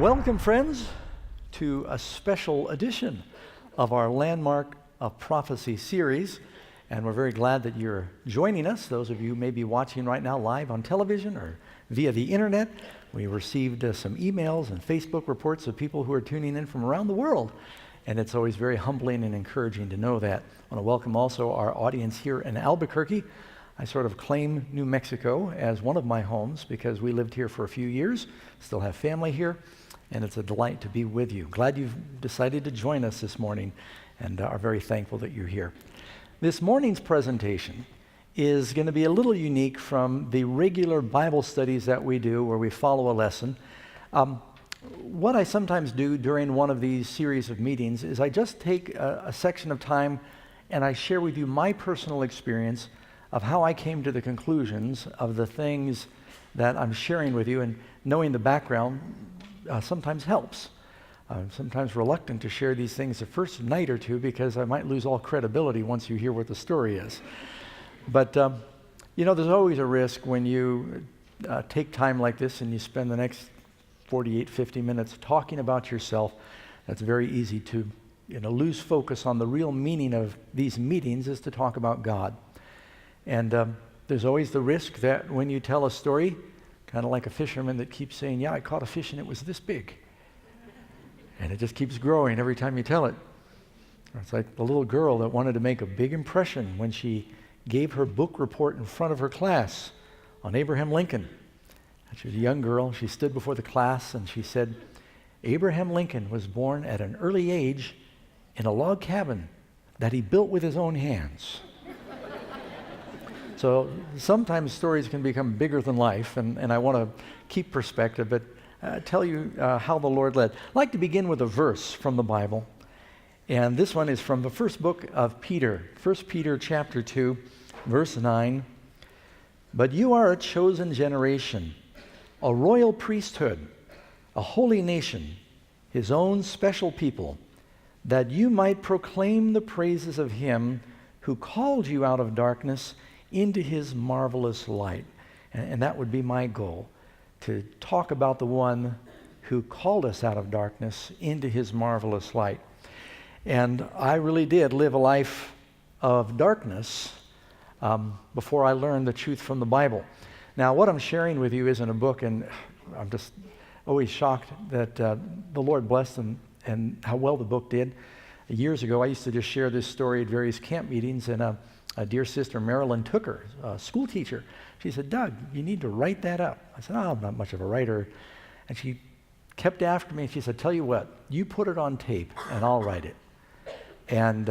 Welcome, friends, to a special edition of our Landmark of Prophecy series. And we're very glad that you're joining us. Those of you who may be watching right now live on television or via the internet. We received some emails and Facebook reports of people who are tuning in from around the world. And it's always very humbling and encouraging to know that. I want to welcome also our audience here in Albuquerque. I sort of claim New Mexico as one of my homes because we lived here for a few years, still have family here. And it's a delight to be with you. Glad you've decided to join us this morning and are very thankful that you're here. This morning's presentation is going to be a little unique from the regular Bible studies that we do where we follow a lesson. What I sometimes do during one of these series of meetings is I just take a section of time and I share with you my personal experience of how I came to the conclusions of the things that I'm sharing with you, and knowing the background sometimes helps. I'm sometimes reluctant to share these things the first night or two because I might lose all credibility once you hear what the story is. But, there's always a risk when you take time like this and you spend the next 48, 50 minutes talking about yourself. That's very easy to lose focus on the real meaning of these meetings is to talk about God. And there's always the risk that when you tell a story, kind of like a fisherman that keeps saying, yeah, I caught a fish and it was this big. And it just keeps growing every time you tell it. It's like the little girl that wanted to make a big impression when she gave her book report in front of her class on Abraham Lincoln. And she was a young girl. She stood before the class and she said, Abraham Lincoln was born at an early age in a log cabin that he built with his own hands. So sometimes stories can become bigger than life, and I want to keep perspective, but tell you how the Lord led. I'd like to begin with a verse from the Bible, and this one is from the first book of Peter, 1 Peter chapter 2, verse 9. But you are a chosen generation, a royal priesthood, a holy nation, his own special people, that you might proclaim the praises of him who called you out of darkness into his marvelous light. And that would be my goal, to talk about the one who called us out of darkness into his marvelous light. And I really did live a life of darkness before I learned the truth from the Bible. Now, what I'm sharing with you isn't a book, and I'm just always shocked that the Lord blessed and how well the book did. Years ago, I used to just share this story at various camp meetings, and a dear sister, Marilyn Tooker, a school teacher, she said, Doug, you need to write that up. I said, I'm not much of a writer. And she kept after me, and she said, tell you what, you put it on tape, and I'll write it. And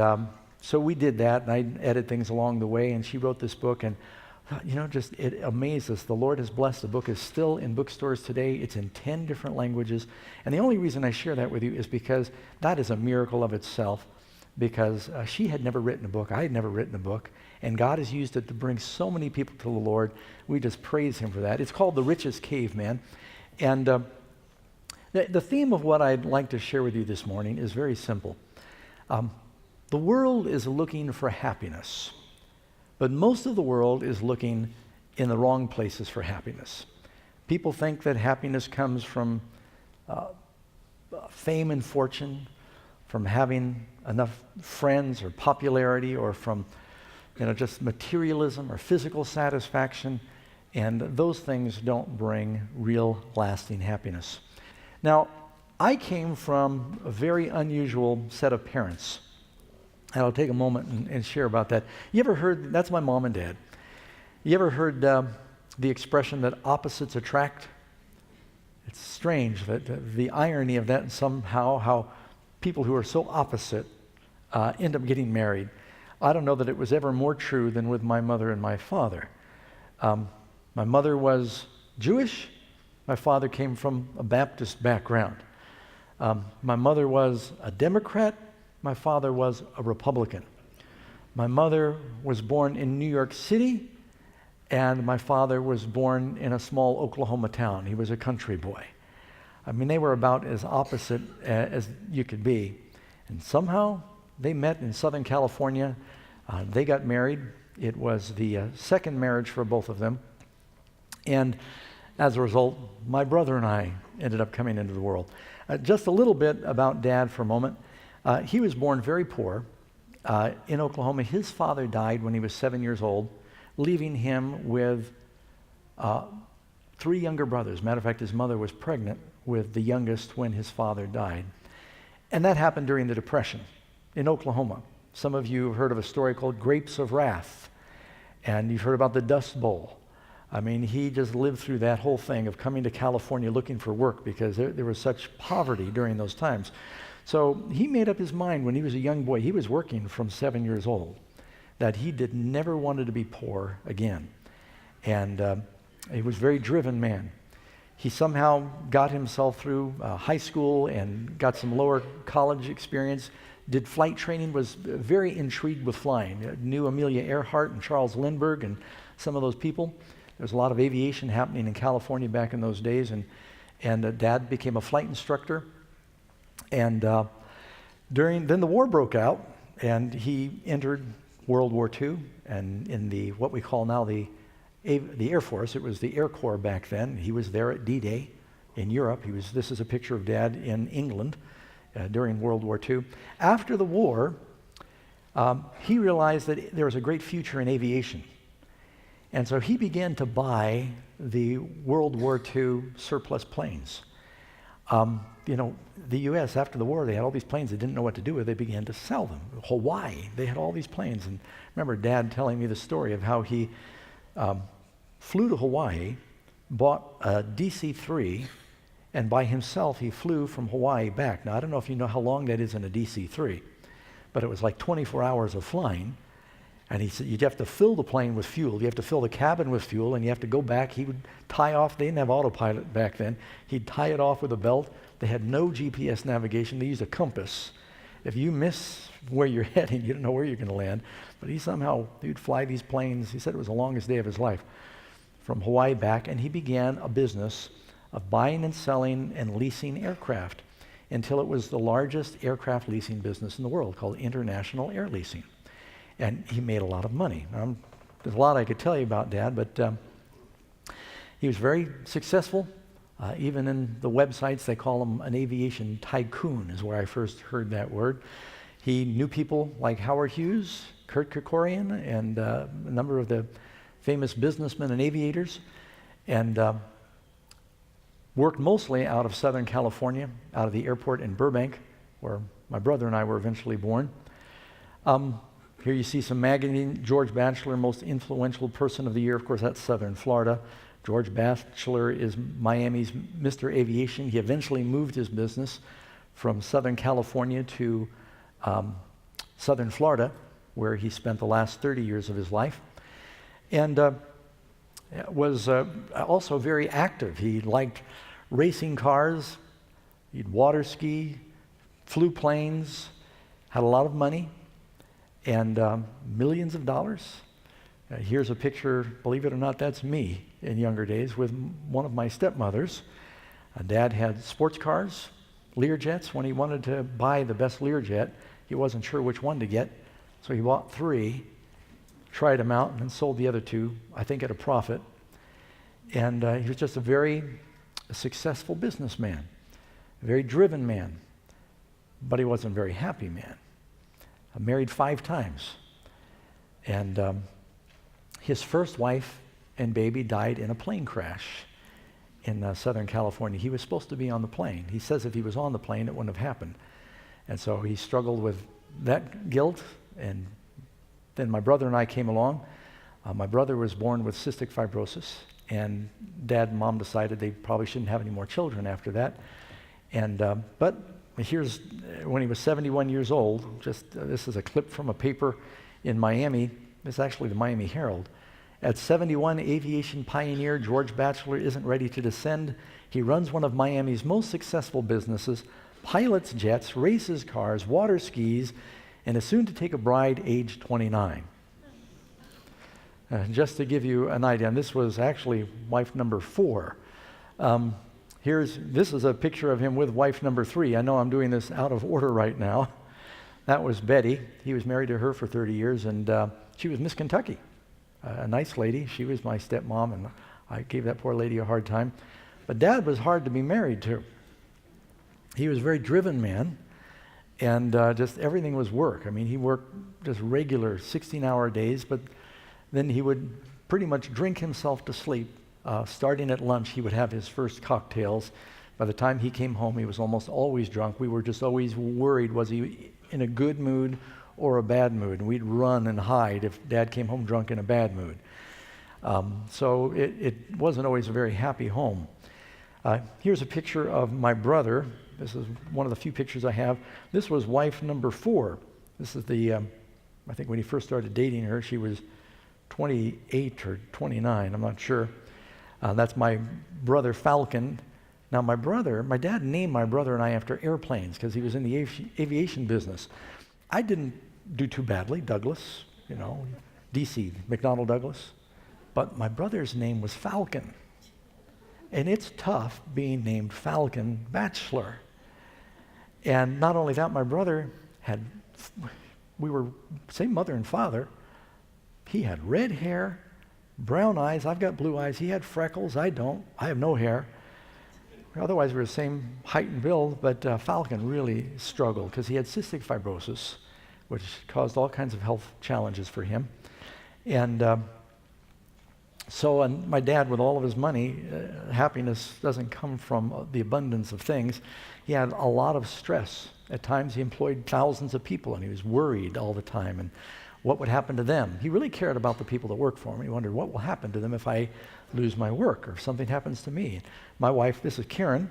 so we did that, and I edited things along the way, and she wrote this book, and just it amazed us. The Lord has blessed. The book is still in bookstores today. It's in 10 different languages. And the only reason I share that with you is because that is a miracle of itself. Because she had never written a book, I had never written a book, and God has used it to bring so many people to the Lord. We just praise him for that. It's called The Richest Caveman. And the theme of what I'd like to share with you this morning is very simple. The world is looking for happiness, but most of the world is looking in the wrong places for happiness. People think that happiness comes from fame and fortune, from having enough friends or popularity, or from just materialism or physical satisfaction, and those things don't bring real lasting happiness. Now, I came from a very unusual set of parents, and I'll take a moment and share about that. You ever heard, that's my mom and dad, you ever heard the expression that opposites attract? It's strange that the irony of that, and somehow how people who are so opposite end up getting married. I don't know that it was ever more true than with my mother and my father. My mother was Jewish. My father came from a Baptist background. My mother was a Democrat. My father was a Republican. My mother was born in New York City, and my father was born in a small Oklahoma town. He was a country boy. I mean, they were about as opposite as you could be. And somehow they met in Southern California. They got married. It was the second marriage for both of them. And as a result, my brother and I ended up coming into the world. Just a little bit about Dad for a moment. He was born very poor in Oklahoma. His father died when he was 7 years old, leaving him with 3 younger brothers. Matter of fact, his mother was pregnant with the youngest when his father died. And that happened during the Depression in Oklahoma. Some of you have heard of a story called Grapes of Wrath, and you've heard about the Dust Bowl. I mean, he just lived through that whole thing of coming to California looking for work because there was such poverty during those times. So he made up his mind when he was a young boy, he was working from 7 years old, that he never wanted to be poor again. And he was a very driven man. He somehow got himself through high school and got some lower college experience, did flight training, was very intrigued with flying. Knew Amelia Earhart and Charles Lindbergh and some of those people. There's a lot of aviation happening in California back in those days, and Dad became a flight instructor. And then the war broke out, and he entered World War II, and in what we call now the Air Force. It was the Air Corps back then. He was there at D-Day in Europe. This is a picture of Dad in England during World War II. After the war, he realized that there was a great future in aviation. And so he began to buy the World War II surplus planes. The U.S., after the war, they had all these planes they didn't know what to do with. They began to sell them. Hawaii, they had all these planes. And I remember Dad telling me the story of how he flew to Hawaii, bought a DC-3, and by himself he flew from Hawaii back. Now, I don't know if you know how long that is in a DC-3, but it was like 24 hours of flying. And he said, you'd have to fill the plane with fuel. You have to fill the cabin with fuel, and you have to go back. He would tie off. They didn't have autopilot back then. He'd tie it off with a belt. They had no GPS navigation. They used a compass. If you miss where you're heading, you don't know where you're going to land. But he'd fly these planes. He said it was the longest day of his life from Hawaii back, and he began a business of buying and selling and leasing aircraft until it was the largest aircraft leasing business in the world, called International Air Leasing. And he made a lot of money. There's a lot I could tell you about Dad, but he was very successful. Even in the websites, they call him an aviation tycoon, is where I first heard that word. He knew people like Howard Hughes, Kurt Kerkorian, and a number of the famous businessmen and aviators, and worked mostly out of Southern California, out of the airport in Burbank, where my brother and I were eventually born. Here you see some magazine. George Batchelor, most influential person of the year. Of course, that's Southern Florida. George Batchelor is Miami's Mr. Aviation. He eventually moved his business from Southern California to Southern Florida, where he spent the last 30 years of his life. And was also very active. He liked racing cars. He'd water ski, flew planes, had a lot of money, and millions of dollars. Here's a picture, believe it or not, that's me in younger days with one of my stepmothers. Dad had sports cars, Learjets. When he wanted to buy the best Learjet, he wasn't sure which one to get, so he bought 3, tried them out, and then sold the other 2, I think at a profit. And he was just a very successful businessman, a very driven man, but he wasn't a very happy man. Married 5 times. And his first wife and baby died in a plane crash in Southern California. He was supposed to be on the plane. He says if he was on the plane, it wouldn't have happened. And so he struggled with that guilt. And then my brother and I came along. My brother was born with cystic fibrosis, and Dad and Mom decided they probably shouldn't have any more children after that. And but here's when he was 71 years old. This is a clip from a paper in Miami. It's actually the Miami Herald. At 71, aviation pioneer George Batchelor isn't ready to descend. He runs one of Miami's most successful businesses, pilots jets, races cars, water skis, and is soon to take a bride aged 29. Just to give you an idea, and this was actually wife number 4. This is a picture of him with wife number 3. I know I'm doing this out of order right now. That was Betty. He was married to her for 30 years, and she was Miss Kentucky, a nice lady. She was my stepmom, and I gave that poor lady a hard time. But Dad was hard to be married to. He was a very driven man, and just everything was work. I mean, he worked just regular 16-hour days, but then he would pretty much drink himself to sleep. Starting at lunch, he would have his first cocktails. By the time he came home, he was almost always drunk. We were just always worried, was he in a good mood or a bad mood? And we'd run and hide if Dad came home drunk in a bad mood. So it wasn't always a very happy home. Here's a picture of my brother. This is one of the few pictures I have. This was wife number 4. This is I think when he first started dating her, she was 28 or 29, I'm not sure. That's my brother Falcon. Now my dad named my brother and I after airplanes because he was in the aviation business. I didn't do too badly, Douglas, DC, McDonnell Douglas. But my brother's name was Falcon. And it's tough being named Falcon Bachelor. And not only that, my brother we were same mother and father. He had red hair, brown eyes. I've got blue eyes. He had freckles. I don't. I have no hair. Otherwise, we were the same height and build, but Falcon really struggled because he had cystic fibrosis, which caused all kinds of health challenges for him. And so my dad, with all of his money, happiness doesn't come from the abundance of things. He had a lot of stress. At times, he employed thousands of people, and he was worried all the time. And what would happen to them? He really cared about the people that worked for him. He wondered, what will happen to them if I lose my work or if something happens to me? My wife, this is Karen,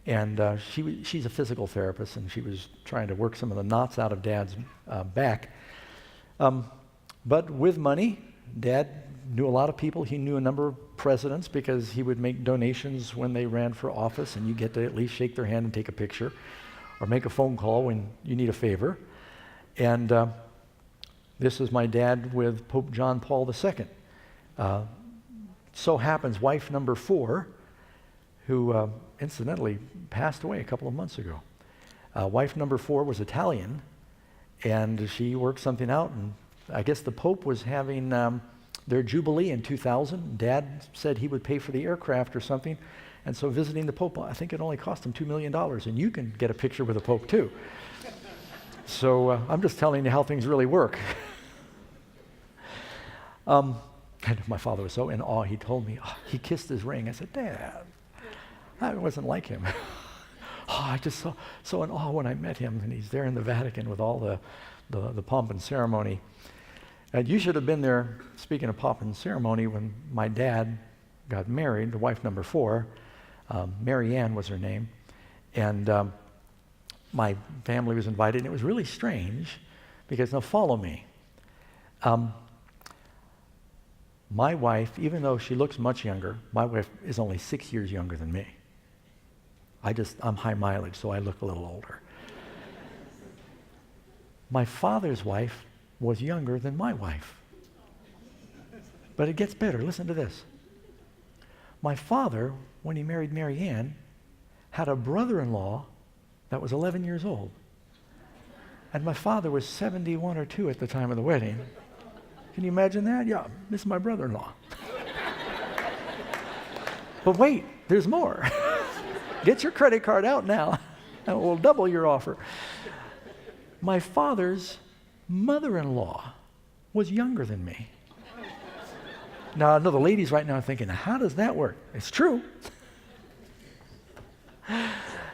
and she's a physical therapist, and she was trying to work some of the knots out of Dad's back. But with money, Dad knew a lot of people. He knew a number of presidents because he would make donations when they ran for office, and you get to at least shake their hand and take a picture or make a phone call when you need a favor. And this is my dad with Pope John Paul II. So happens wife number 4, who incidentally passed away a couple of months ago. Wife number 4 was Italian, and she worked something out, and I guess the Pope was having their Jubilee in 2000. Dad said he would pay for the aircraft or something, and so visiting the Pope, I think it only cost him $2 million, and you can get a picture with the Pope too. So I'm just telling you how things really work. And my father was so in awe, he told me, he kissed his ring. I said, Dad, I wasn't like him. I just so in awe when I met him, and he's there in the Vatican with all the pomp and ceremony. And you should have been there, speaking of pomp and ceremony, when my dad got married, to wife number 4. Mary Ann was her name. And my family was invited, and it was really strange because, now follow me. My wife, even though she looks much younger, my wife is only 6 years younger than me. I'm high mileage, so I look a little older. My father's wife was younger than my wife. But it gets better. Listen to this. My father, when he married Mary Ann, had a brother-in-law that was 11 years old. And my father was 71 or 2 at the time of the wedding. Can you imagine that? Yeah, this is my brother-in-law. But wait, there's more. Get your credit card out now, and we'll double your offer. My father's mother-in-law was younger than me. Now, I know the ladies right now are thinking, how does that work? It's true.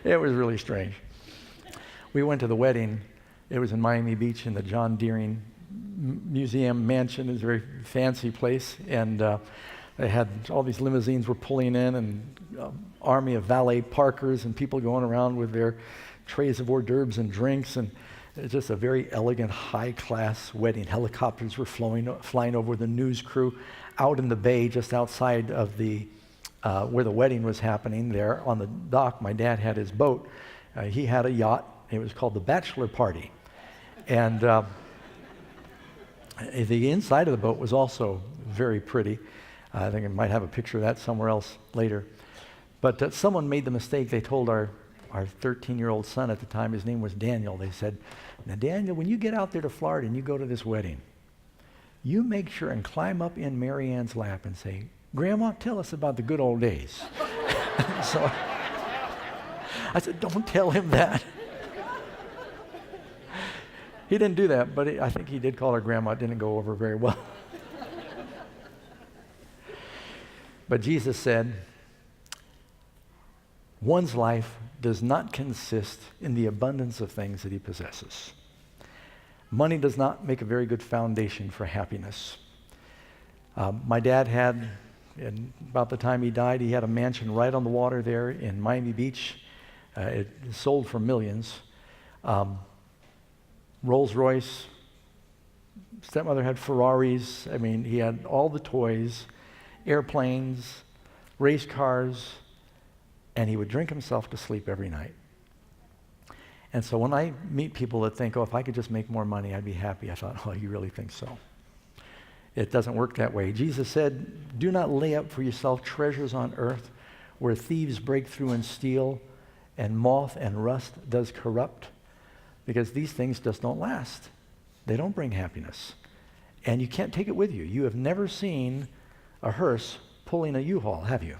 It was really strange. We went to the wedding. It was in Miami Beach in the John Deering Museum Mansion. It's a very fancy place, and they had all these limousines were pulling in, and army of valet parkers and people going around with their trays of hors d'oeuvres and drinks, and it's just a very elegant, high-class wedding. Helicopters were flying over the news crew out in the bay just outside of the where the wedding was happening. There on the dock, my dad had his boat. He had a yacht. It was called the Bachelor Party, and the inside of the boat was also very pretty. I think I might have a picture of that somewhere else later. But someone made the mistake. They told our 13-year-old son at the time, his name was Daniel, they said, now Daniel, when you get out there to Florida and you go to this wedding, you make sure and climb up in Mary Ann's lap and say, Grandma, tell us about the good old days. So I said, don't tell him that. He didn't do that, but I think he did call her grandma. It didn't go over very well. But Jesus said, one's life does not consist in the abundance of things that he possesses. Money does not make a very good foundation for happiness. My dad had, and about the time he died, he had a mansion right on the water there in Miami Beach. It sold for millions. Rolls Royce. Stepmother had Ferraris. I mean, he had all the toys, airplanes, race cars, and he would drink himself to sleep every night. And so when I meet people that think, oh, if I could just make more money, I'd be happy, I thought, oh, you really think so? It doesn't work that way. Jesus said, do not lay up for yourself treasures on earth where thieves break through and steal, and moth and rust does corrupt, because these things just don't last. They don't bring happiness. And you can't take it with you. You have never seen a hearse pulling a U-Haul, have you?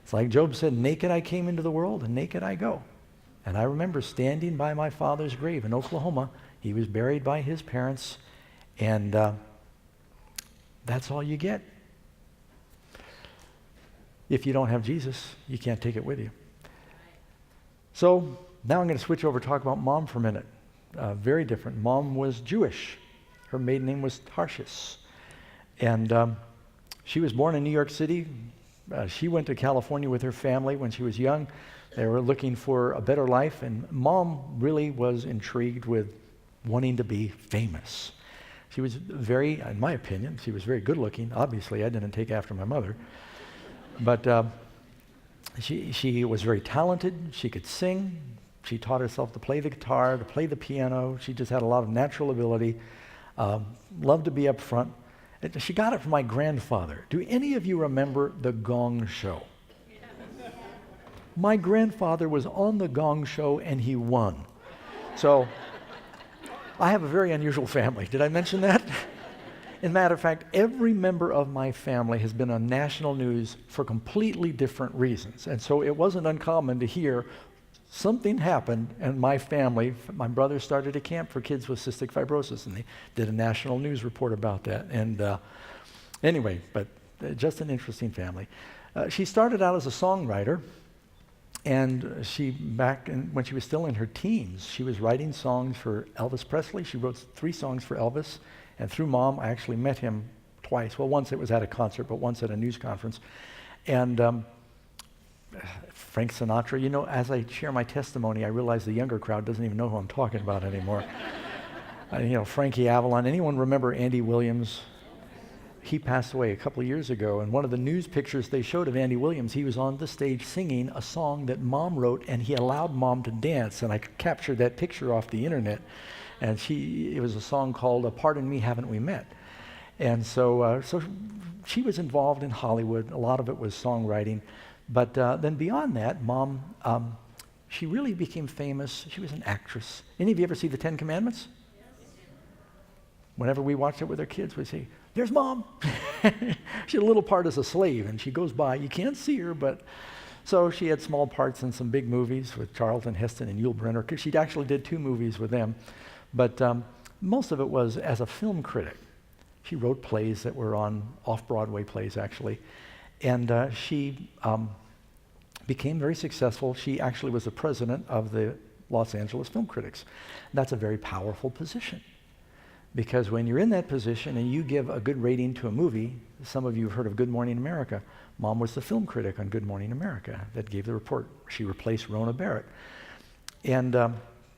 It's like Job said, naked I came into the world, and naked I go. And I remember standing by my father's grave in Oklahoma. He was buried by his parents, and that's all you get. If you don't have Jesus, you can't take it with you. So now I'm going to switch over to talk about Mom for a minute. Very different. Mom was Jewish. Her maiden name was Tarshish. And she was born in New York City. She went to California with her family when she was young. They were looking for a better life, and Mom really was intrigued with wanting to be famous. She was very, in my opinion, she was very good looking. Obviously, I didn't take after my mother. But she was very talented. She could sing. She taught herself to play the guitar, to play the piano. She just had a lot of natural ability. Loved to be up front. She got it from my grandfather. Do any of you remember the Gong Show? My grandfather was on the Gong Show and he won. So I have a very unusual family. Did I mention that? As a matter of fact, every member of my family has been on national news for completely different reasons. And so it wasn't uncommon to hear something happened and my family, my brother started a camp for kids with cystic fibrosis, and they did a national news report about that. And anyway, but just an interesting family. She started out as a songwriter, and when she was still in her teens, she was writing songs for Elvis Presley. She wrote 3 songs for Elvis, and through Mom, I actually met him twice. Well, once it was at a concert, but once at a news conference. And Frank Sinatra, you know, as I share my testimony, I realize the younger crowd doesn't even know who I'm talking about anymore. Frankie Avalon. Anyone remember Andy Williams? He passed away a couple of years ago, and one of the news pictures they showed of Andy Williams, he was on the stage singing a song that Mom wrote, and he allowed Mom to dance, and I captured that picture off the internet. And it was a song called Pardon Me, Haven't We Met? And so she was involved in Hollywood. A lot of it was songwriting. But then beyond that, Mom, she really became famous. She was an actress. Any of you ever see the 10 Commandments? Yes. Whenever we watched it with our kids, we'd say, there's Mom. She had a little part as a slave, and she goes by. You can't see her, but... So she had small parts in some big movies with Charlton Heston and Yul Brynner, because she actually did 2 movies with them. But most of it was as a film critic. She wrote plays that were on off-Broadway plays, actually. And she became very successful. She actually was the president of the Los Angeles Film Critics. That's a very powerful position, because when you're in that position and you give a good rating to a movie, some of you have heard of Good Morning America. Mom was the film critic on Good Morning America that gave the report. She replaced Rona Barrett. And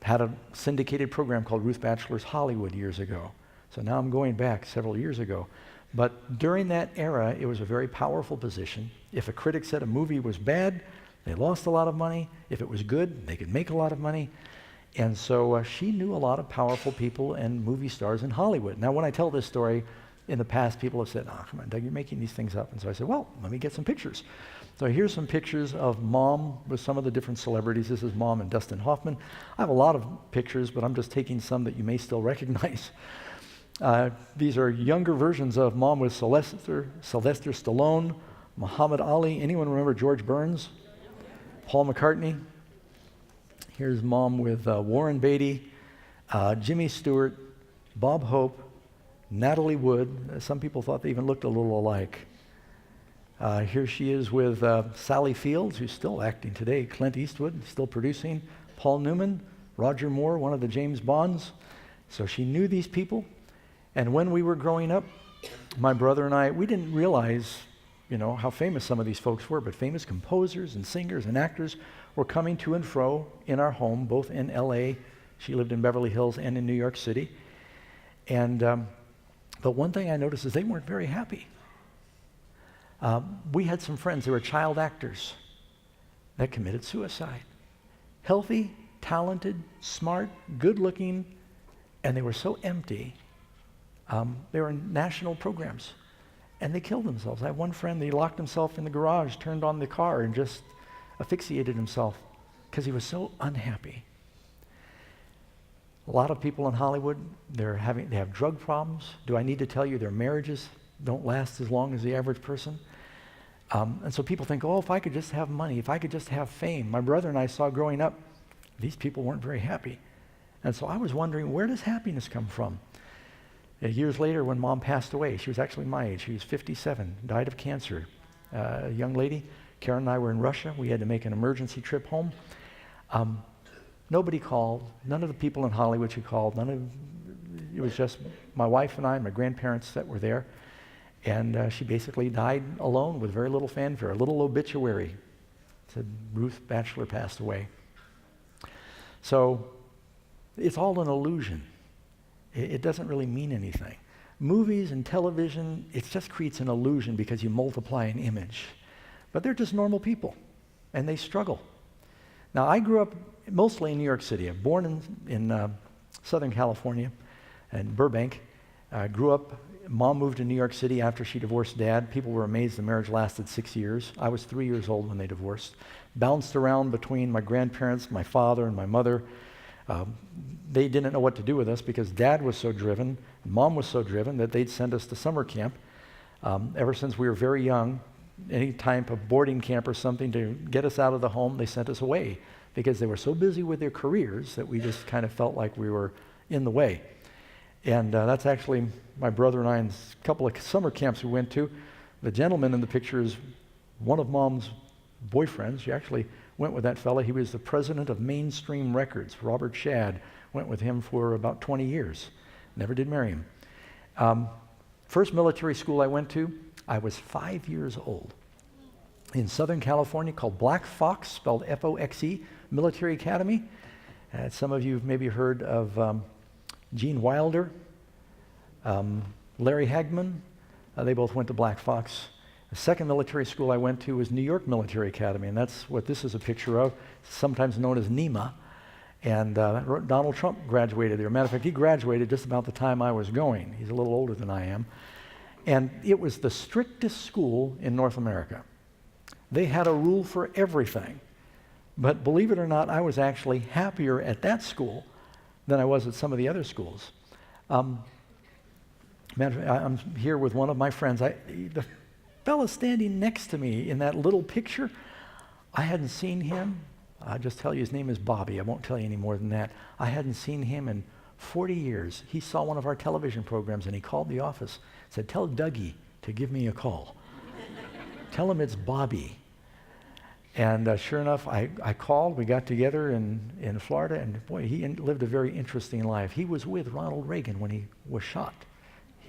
had a syndicated program called Ruth Batchelor's Hollywood years ago. So now I'm going back several years ago. But during that era, it was a very powerful position. If a critic said a movie was bad, they lost a lot of money. If it was good, they could make a lot of money. And so she knew a lot of powerful people and movie stars in Hollywood. Now, when I tell this story, in the past, people have said, oh, come on, Doug, you're making these things up. And so I said, well, let me get some pictures. So here's some pictures of Mom with some of the different celebrities. This is Mom and Dustin Hoffman. I have a lot of pictures, but I'm just taking some that you may still recognize. These are younger versions of Mom with Sylvester Stallone, Muhammad Ali. Anyone remember George Burns? Paul McCartney. Here's Mom with Warren Beatty, Jimmy Stewart, Bob Hope, Natalie Wood. Some people thought they even looked a little alike. Here she is with Sally Fields, who's still acting today, Clint Eastwood, still producing, Paul Newman, Roger Moore, one of the James Bonds. So she knew these people. And when we were growing up, my brother and I, we didn't realize, how famous some of these folks were, but famous composers and singers and actors were coming to and fro in our home, both in L.A., she lived in Beverly Hills, and in New York City. And but one thing I noticed is they weren't very happy. We had some friends who were child actors that committed suicide. Healthy, talented, smart, good-looking, and they were so empty. They were in national programs, and they killed themselves. I have one friend, he locked himself in the garage, turned on the car, and just asphyxiated himself because he was so unhappy. A lot of people in Hollywood, they have drug problems. Do I need to tell you their marriages don't last as long as the average person? And so people think, if I could just have money, if I could just have fame. My brother and I saw growing up, these people weren't very happy. And so I was wondering, where does happiness come from? Years later, when Mom passed away, she was actually my age. She was 57, died of cancer. A young lady, Karen and I were in Russia. We had to make an emergency trip home. Nobody called. None of the people in Hollywood who called. It was just my wife and I and my grandparents that were there. And she basically died alone with very little fanfare, a little obituary. It said, Ruth Batchelor passed away. So it's all an illusion. It doesn't really mean anything. Movies and television, it just creates an illusion because you multiply an image. But they're just normal people, and they struggle. Now, I grew up mostly in New York City. I'm born in Southern California, in Burbank. I grew up. Mom moved to New York City after she divorced Dad. People were amazed the marriage lasted 6 years. I was 3 years old when they divorced. Bounced around between my grandparents, my father, and my mother. They didn't know what to do with us because Dad was so driven, Mom was so driven that they'd send us to summer camp. Ever since we were very young, any type of boarding camp or something to get us out of the home, they sent us away because they were so busy with their careers that we just kind of felt like we were in the way. And that's actually my brother and I in a couple of summer camps we went to. The gentleman in the picture is one of Mom's boyfriends. She actually went with that fella. He was the president of Mainstream Records. Robert Shadd went with him for about 20 years. Never did marry him. First military school I went to, I was 5 years old. In Southern California, called Black Fox, spelled F-O-X-E, Military Academy. Some of you have maybe heard of Gene Wilder, Larry Hagman. They both went to Black Fox. The second military school I went to was New York Military Academy, and that's what this is a picture of, sometimes known as NEMA. And Donald Trump graduated there. Matter of fact, he graduated just about the time I was going. He's a little older than I am. And it was the strictest school in North America. They had a rule for everything. But believe it or not, I was actually happier at that school than I was at some of the other schools. I'm here with one of my friends. The fellow standing next to me in that little picture, I hadn't seen him. I'll just tell you his name is Bobby. I won't tell you any more than that. I hadn't seen him in 40 years. He saw one of our television programs and he called the office, said, "Tell Dougie to give me a call. Tell him it's Bobby." And sure enough, I called. We got together in Florida, and boy, he lived a very interesting life. He was with Ronald Reagan when he was shot.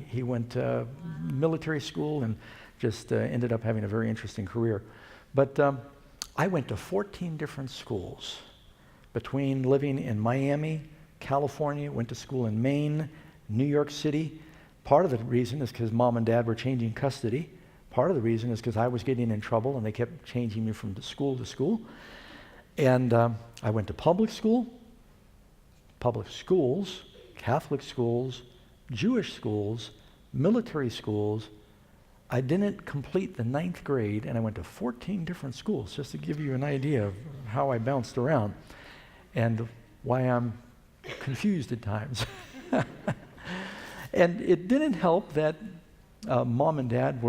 He went to military school and just ended up having a very interesting career. But I went to 14 different schools between living in Miami, California, went to school in Maine, New York City. Part of the reason is because Mom and Dad were changing custody. Part of the reason is because I was getting in trouble and they kept changing me from school to school. And I went to public school, public schools, Catholic schools, Jewish schools, military schools. I didn't complete the 9th grade, and I went to 14 different schools, just to give you an idea of how I bounced around and why I'm confused at times. And it didn't help that Mom and Dad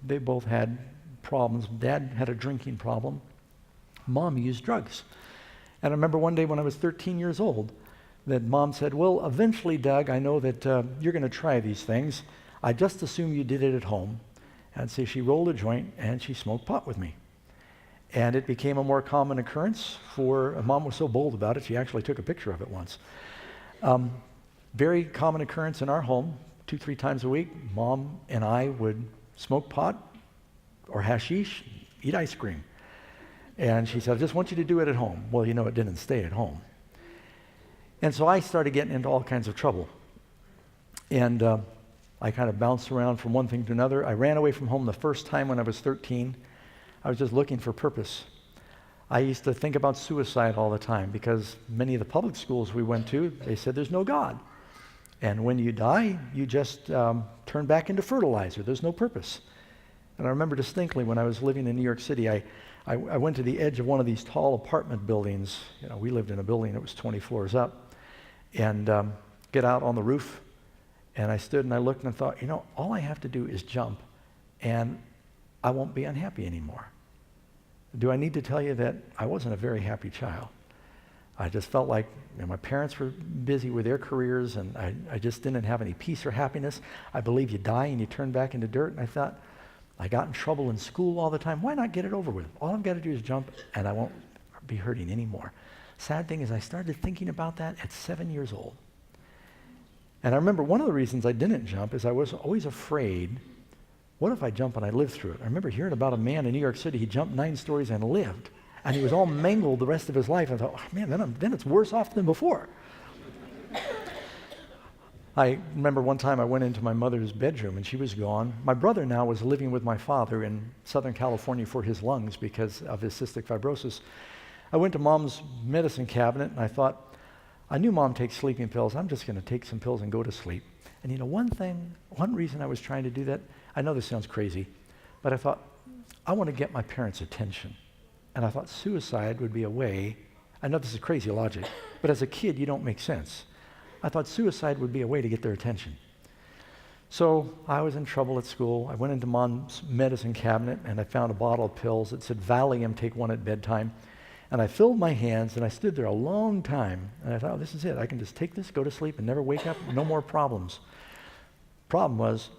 they both had problems. Dad had a drinking problem. Mom used drugs. And I remember one day when I was 13 years old that Mom said, well, eventually, Doug, I know that you're going to try these things. I just assume you did it at home. And so she rolled a joint and she smoked pot with me. And it became a more common occurrence Mom was so bold about it, she actually took a picture of it once. Very common occurrence in our home, 2-3 times a week. Mom and I would smoke pot or hashish, eat ice cream. And she said, I just want you to do it at home. Well, it didn't stay at home. And so I started getting into all kinds of trouble. And I kind of bounced around from one thing to another. I ran away from home the first time when I was 13. I was just looking for purpose. I used to think about suicide all the time because many of the public schools we went to, they said there's no God. And when you die, you just turn back into fertilizer. There's no purpose. And I remember distinctly when I was living in New York City, I went to the edge of one of these tall apartment buildings. We lived in a building that was 20 floors up. And get out on the roof. And I stood and I looked and I thought, all I have to do is jump and I won't be unhappy anymore. Do I need to tell you that I wasn't a very happy child? I just felt like my parents were busy with their careers and I just didn't have any peace or happiness. I believe you die and you turn back into dirt. And I thought, I got in trouble in school all the time. Why not get it over with? All I've got to do is jump and I won't be hurting anymore. Sad thing is I started thinking about that at 7 years old. And I remember one of the reasons I didn't jump is I was always afraid, what if I jump and I live through it? I remember hearing about a man in New York City, he jumped 9 stories and lived. And he was all mangled the rest of his life. I thought, oh, man, then it's worse off than before. I remember one time I went into my mother's bedroom and she was gone. My brother now was living with my father in Southern California for his lungs because of his cystic fibrosis. I went to Mom's medicine cabinet and I thought, I knew Mom takes sleeping pills. I'm just going to take some pills and go to sleep. And one reason I was trying to do that, I know this sounds crazy, but I thought, I want to get my parents' attention. And I thought suicide would be a way, I know this is crazy logic, but as a kid, you don't make sense. I thought suicide would be a way to get their attention. So I was in trouble at school. I went into Mom's medicine cabinet and I found a bottle of pills that said Valium, take one at bedtime. And I filled my hands and I stood there a long time and I thought, oh, this is it. I can just take this, go to sleep and never wake up, no more problems. Problem was,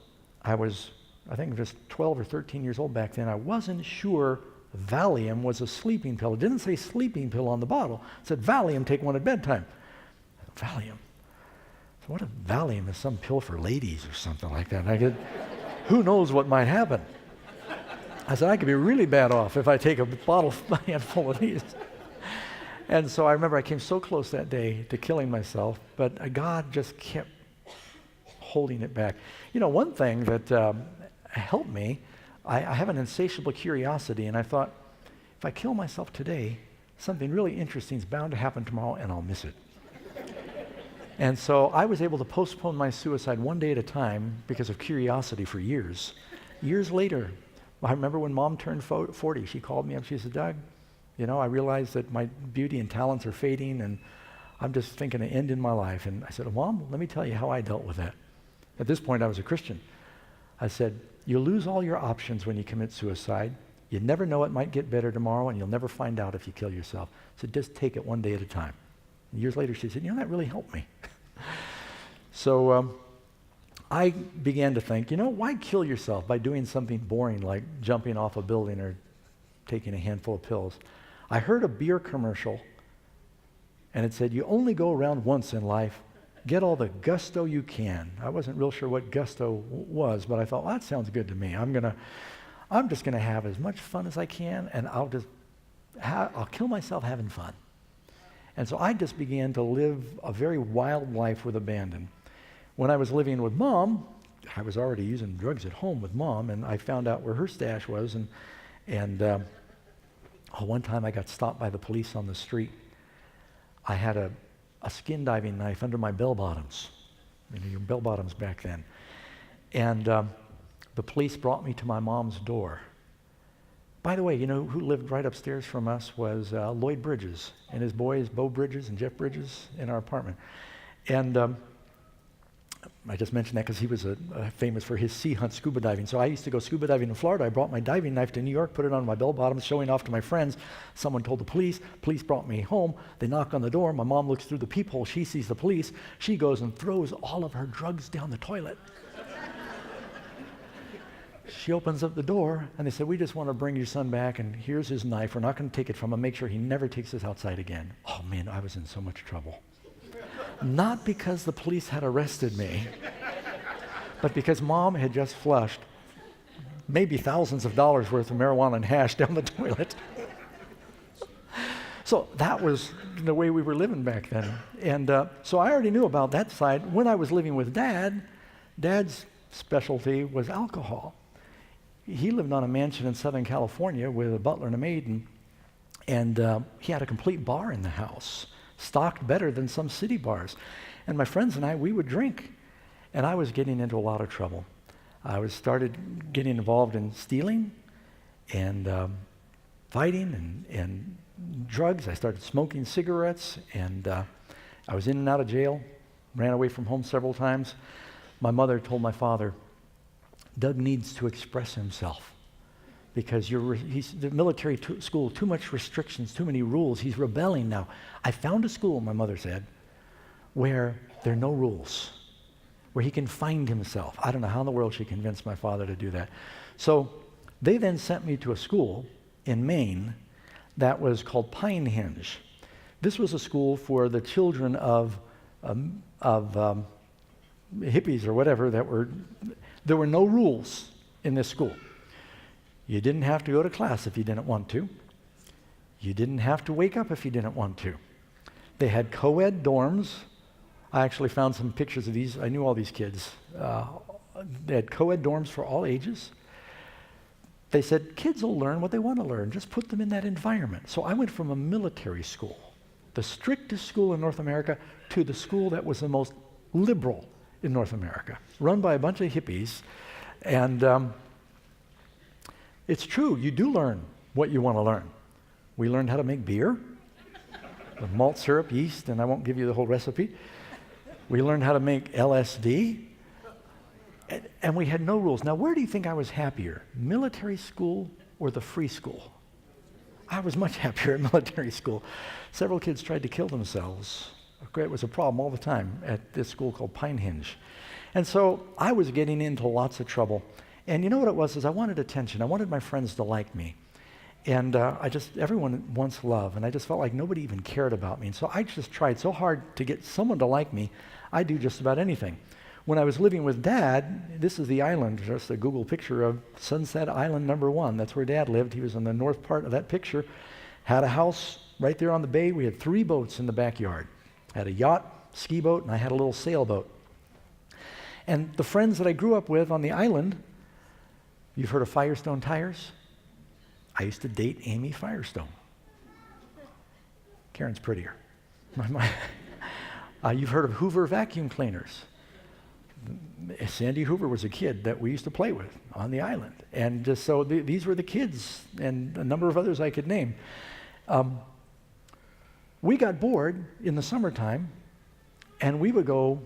I think just 12 or 13 years old back then. I wasn't sure Valium was a sleeping pill. It didn't say sleeping pill on the bottle. It said Valium, take one at bedtime. Valium. So what if Valium is some pill for ladies or something like that? And who knows what might happen? I said, I could be really bad off if I take a handful of these. And so I remember I came so close that day to killing myself, but God just kept holding it back. One thing that helped me, I have an insatiable curiosity, and I thought, if I kill myself today, something really interesting is bound to happen tomorrow, and I'll miss it. And so I was able to postpone my suicide one day at a time because of curiosity for years. Years later, I remember when Mom turned 40, she called me up, she said, Doug, I realize that my beauty and talents are fading, and I'm just thinking an end in my life. And I said, Mom, let me tell you how I dealt with that. At this point, I was a Christian. I said, you lose all your options when you commit suicide. You never know, it might get better tomorrow, and you'll never find out if you kill yourself. So just take it one day at a time. And years later, she said, that really helped me. So I began to think, why kill yourself by doing something boring like jumping off a building or taking a handful of pills? I heard a beer commercial, and it said, you only go around once in life. Get all the gusto you can. I wasn't real sure what gusto was, but I thought, well, that sounds good to me. I'm just gonna have as much fun as I can, and I'll kill myself having fun. And so I just began to live a very wild life with abandon. When I was living with Mom, I was already using drugs at home with Mom, and I found out where her stash was, and one time I got stopped by the police on the street. I had a skin diving knife under my bell bottoms. Your bell bottoms back then. And the police brought me to my mom's door. By the way, who lived right upstairs from us was Lloyd Bridges and his boys, Bo Bridges and Jeff Bridges, in our apartment. And I just mentioned that because he was famous for his sea hunt scuba diving. So I used to go scuba diving in Florida. I brought my diving knife to New York, put it on my bell bottom, showing off to my friends. Someone told the police. Police brought me home. They knock on the door. My mom looks through the peephole. She sees the police. She goes and throws all of her drugs down the toilet. She opens up the door, and they said, we just want to bring your son back, and here's his knife. We're not going to take it from him. Make sure he never takes us outside again. Oh, man, I was in so much trouble. Not because the police had arrested me, but because Mom had just flushed maybe thousands of dollars worth of marijuana and hash down the toilet. So that was the way we were living back then. And so I already knew about that side. When I was living with Dad, Dad's specialty was alcohol. He lived on a mansion in Southern California with a butler and a maid, and he had a complete bar in the house, stocked better than some city bars. And my friends and I, we would drink, and I was getting into a lot of trouble. I started getting involved in stealing and fighting and drugs. I started smoking cigarettes, and I was in and out of jail, ran away from home several times. My mother told my father, Doug needs to express himself because he's the military school, too much restrictions, too many rules. He's rebelling now. I found a school, my mother said, where there are no rules, where he can find himself. I don't know how in the world she convinced my father to do that. So they then sent me to a school in Maine that was called Pinehenge. This was a school for the children of hippies or whatever there were no rules in this school. You didn't have to go to class if you didn't want to. You didn't have to wake up if you didn't want to. They had co-ed dorms. I actually found some pictures of these. I knew all these kids. They had co-ed dorms for all ages. They said, kids will learn what they want to learn. Just put them in that environment. So I went from a military school, the strictest school in North America, to the school that was the most liberal in North America, run by a bunch of hippies. And it's true, you do learn what you want to learn. We learned how to make beer with malt syrup, yeast, and I won't give you the whole recipe. We learned how to make LSD, and we had no rules. Now, where do you think I was happier, military school or the free school? I was much happier at military school. Several kids tried to kill themselves. It was a problem all the time at this school called Pinehenge. And so I was getting into lots of trouble. And you know what it was, is I wanted attention. I wanted my friends to like me. And everyone wants love, and I just felt like nobody even cared about me. And so I just tried so hard to get someone to like me, I'd do just about anything. When I was living with Dad, this is the island, just a Google picture of Sunset Island number 1. That's where Dad lived. He was in the north part of that picture. Had a house right there on the bay. We had 3 boats in the backyard. I had a yacht, ski boat, and I had a little sailboat. And the friends that I grew up with on the island, you've heard of Firestone Tires? I used to date Amy Firestone. Karen's prettier. You've heard of Hoover vacuum cleaners. Sandy Hoover was a kid that we used to play with on the island. And just so these were the kids, and a number of others I could name. We got bored in the summertime, and we would go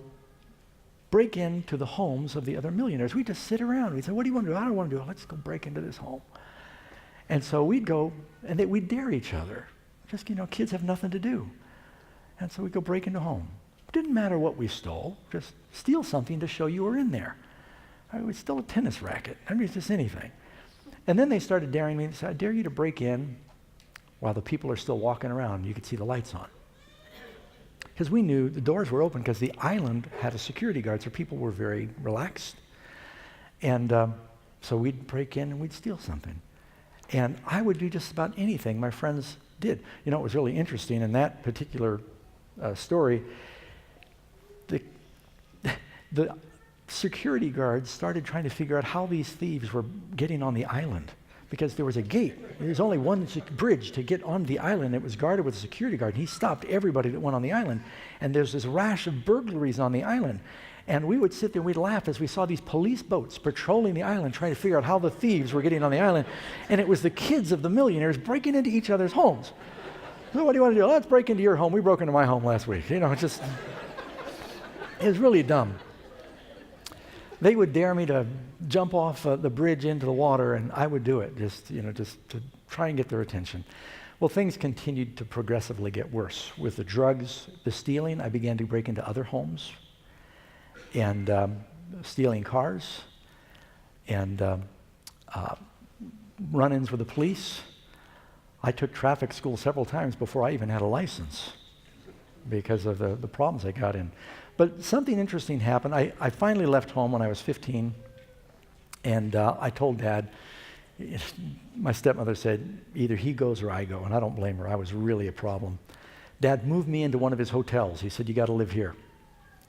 break into the homes of the other millionaires. We'd just sit around. We'd say, what do you want to do? I don't want to do it. Let's go break into this home. And so we'd go, and we'd dare each other. Just, kids have nothing to do. And so we'd go break into a home. Didn't matter what we stole. Just steal something to show you were in there. We stole a tennis racket. I mean, it's just anything. And then they started daring me. They said, I dare you to break in while the people are still walking around. You could see the lights on. Because we knew the doors were open because the island had a security guard, so people were very relaxed. And so we'd break in and we'd steal something. And I would do just about anything my friends did. It was really interesting in that particular story. The security guards started trying to figure out how these thieves were getting on the island, because there was a gate. There was only one bridge to get on the island. It was guarded with a security guard. He stopped everybody that went on the island. And there's this rash of burglaries on the island. And we would sit there and we'd laugh as we saw these police boats patrolling the island, trying to figure out how the thieves were getting on the island. And it was the kids of the millionaires breaking into each other's homes. So what do you want to do? Let's break into your home. We broke into my home last week. It was really dumb. They would dare me to jump off the bridge into the water, and I would do it, just to try and get their attention. Well, things continued to progressively get worse. With the drugs, the stealing, I began to break into other homes and stealing cars and run-ins with the police. I took traffic school several times before I even had a license because of the problems I got in. But something interesting happened. I finally left home when I was 15, and I told Dad, my stepmother said, either he goes or I go, and I don't blame her. I was really a problem. Dad moved me into one of his hotels. He said, you got to live here.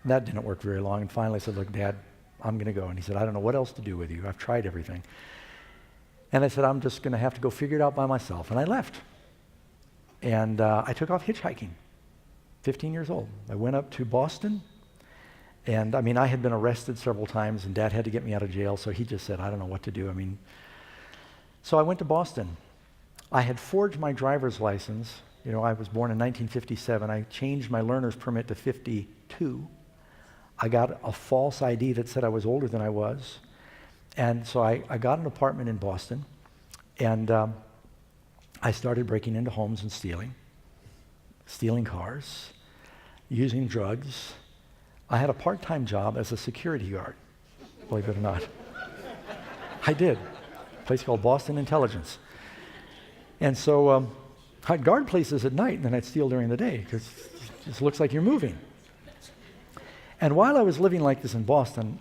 And that didn't work very long, and finally I said, look, Dad, I'm going to go. And he said, I don't know what else to do with you. I've tried everything. And I said, I'm just going to have to go figure it out by myself. And I left. And I took off hitchhiking, 15 years old. I went up to Boston. And I had been arrested several times, and Dad had to get me out of jail, so he just said, I don't know what to do. So I went to Boston. I had forged my driver's license. I was born in 1957. I changed my learner's permit to 52. I got a false ID that said I was older than I was. And so I got an apartment in Boston, and I started breaking into homes and stealing cars, using drugs. I had a part-time job as a security guard, believe it or not. I did. A place called Boston Intelligence. And so I'd guard places at night, and then I'd steal during the day, because it just looks like you're moving. And while I was living like this in Boston,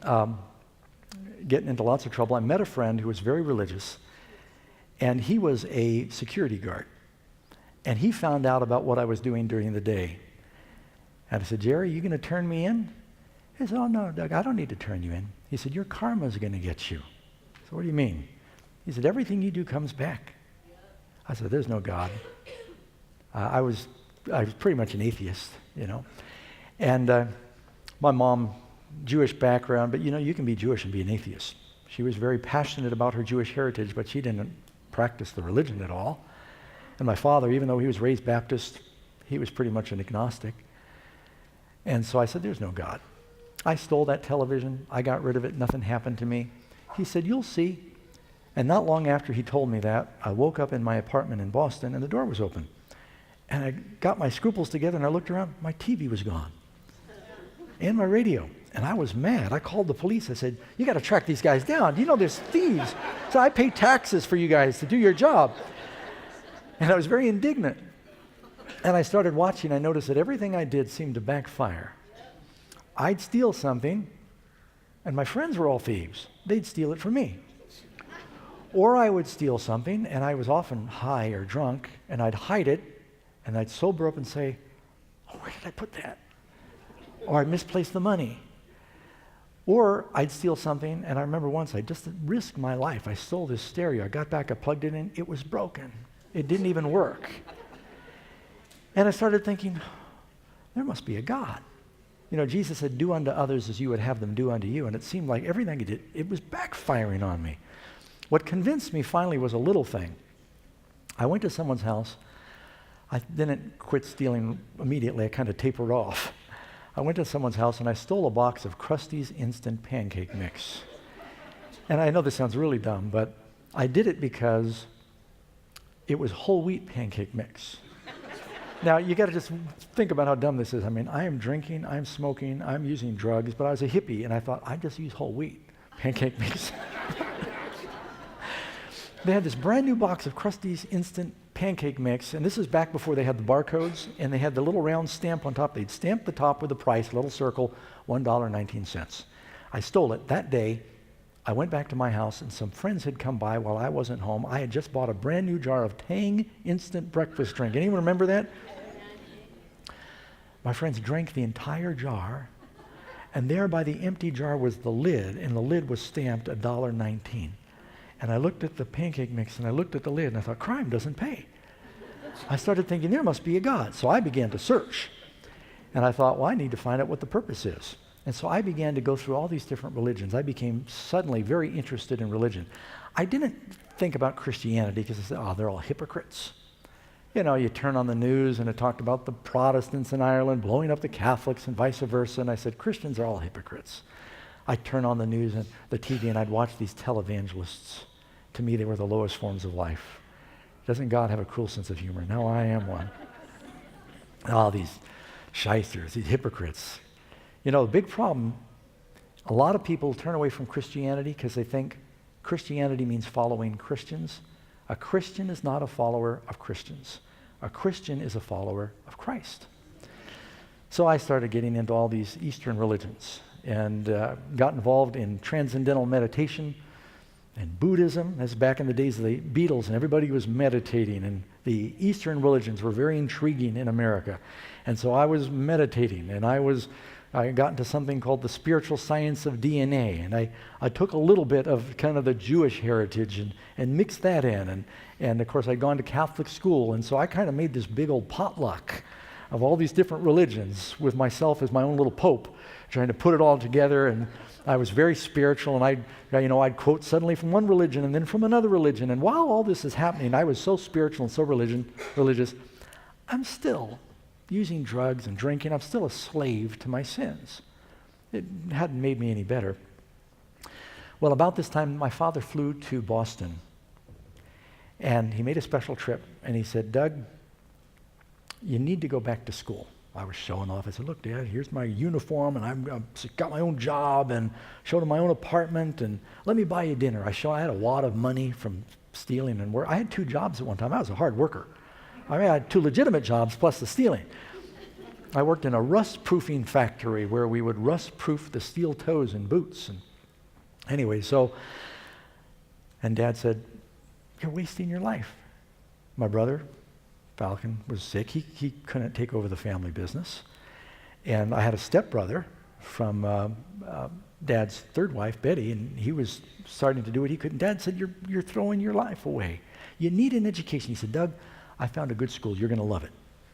getting into lots of trouble, I met a friend who was very religious, and he was a security guard. And he found out about what I was doing during the day. And I said, Jerry, you going to turn me in? He said, oh, no, Doug, I don't need to turn you in. He said, your karma's going to get you. So what do you mean? He said, everything you do comes back. I said, there's no God. I was pretty much an atheist, And my mom, Jewish background, but you can be Jewish and be an atheist. She was very passionate about her Jewish heritage, but she didn't practice the religion at all. And my father, even though he was raised Baptist, he was pretty much an agnostic. And so I said, there's no God. I stole that television. I got rid of it. Nothing happened to me. He said, you'll see. And not long after he told me that, I woke up in my apartment in Boston, and the door was open. And I got my scruples together, and I looked around. My TV was gone. And my radio. And I was mad. I called the police. I said, you got to track these guys down. There's thieves. So I pay taxes for you guys to do your job. And I was very indignant. And I started watching. I noticed that everything I did seemed to backfire. I'd steal something, and my friends were all thieves. They'd steal it from me. Or I would steal something, and I was often high or drunk, and I'd hide it, and I'd sober up and say, oh, where did I put that? Or I'd misplace the money. Or I'd steal something, and I remember once I just risked my life. I stole this stereo. I got back, I plugged it in. It was broken. It didn't even work. And I started thinking, there must be a God. Jesus said, do unto others as you would have them do unto you. And it seemed like everything he did, it was backfiring on me. What convinced me finally was a little thing. I went to someone's house. I didn't quit stealing immediately. I kind of tapered off. I went to someone's house and I stole a box of Krusty's Instant Pancake Mix. And I know this sounds really dumb, but I did it because it was whole wheat pancake mix. Now, you got to just think about how dumb this is. I am drinking, I'm smoking, I'm using drugs, but I was a hippie, and I thought, I'd just use whole wheat pancake mix. They had this brand new box of Krusty's Instant Pancake Mix, and this is back before they had the barcodes, and they had the little round stamp on top. They'd stamp the top with the price, a little circle, $1.19. I stole it. That day, I went back to my house, and some friends had come by while I wasn't home. I had just bought a brand new jar of Tang instant breakfast drink. Anyone remember that? My friends drank the entire jar, and there by the empty jar was the lid, and the lid was stamped $1.19. And I looked at the pancake mix, and I looked at the lid, and I thought, crime doesn't pay. I started thinking, there must be a God. So I began to search. And I thought, well, I need to find out what the purpose is. And so I began to go through all these different religions. I became suddenly very interested in religion. I didn't think about Christianity because I said, oh, they're all hypocrites. You turn on the news, and it talked about the Protestants in Ireland blowing up the Catholics and vice versa. And I said, Christians are all hypocrites. I'd turn on the news and the TV and I'd watch these televangelists. To me, they were the lowest forms of life. Doesn't God have a cruel sense of humor? No, I am one. All these shysters, these hypocrites. You know, the big problem, a lot of people turn away from Christianity because they think Christianity means following Christians. A Christian is not a follower of Christians. A Christian is a follower of Christ. So I started getting into all these Eastern religions and got involved in transcendental meditation and Buddhism. That's back in the days of the Beatles, and everybody was meditating, and the Eastern religions were very intriguing in America. And so I was meditating, and I got into something called the spiritual science of DNA, and I took a little bit of kind of the Jewish heritage and mixed that in, and of course I'd gone to Catholic school, and so I kind of made this big old potluck of all these different religions with myself as my own little pope, trying to put it all together. And I was very spiritual, and I'd quote suddenly from one religion and then from another religion. And while all this is happening, I was so spiritual and so religious, I'm still using drugs and drinking. I'm still a slave to my sins. It hadn't made me any better. Well, about this time, my father flew to Boston, and he made a special trip, and he said, Doug, you need to go back to school. I was showing off. I said, look, Dad, here's my uniform, and I've got my own job, and showed him my own apartment, and let me buy you dinner. I had a wad of money from stealing and work. I had 2 jobs at one time. I was a hard worker. I had 2 legitimate jobs plus the stealing. I worked in a rust-proofing factory where we would rust-proof the steel toes in boots. And anyway, and Dad said, you're wasting your life. My brother, Falcon, was sick. He couldn't take over the family business. And I had a stepbrother from Dad's 3rd wife, Betty, and he was starting to do what he couldn't. Dad said, you're throwing your life away. You need an education. He said, Doug, I found a good school. You're going to love it.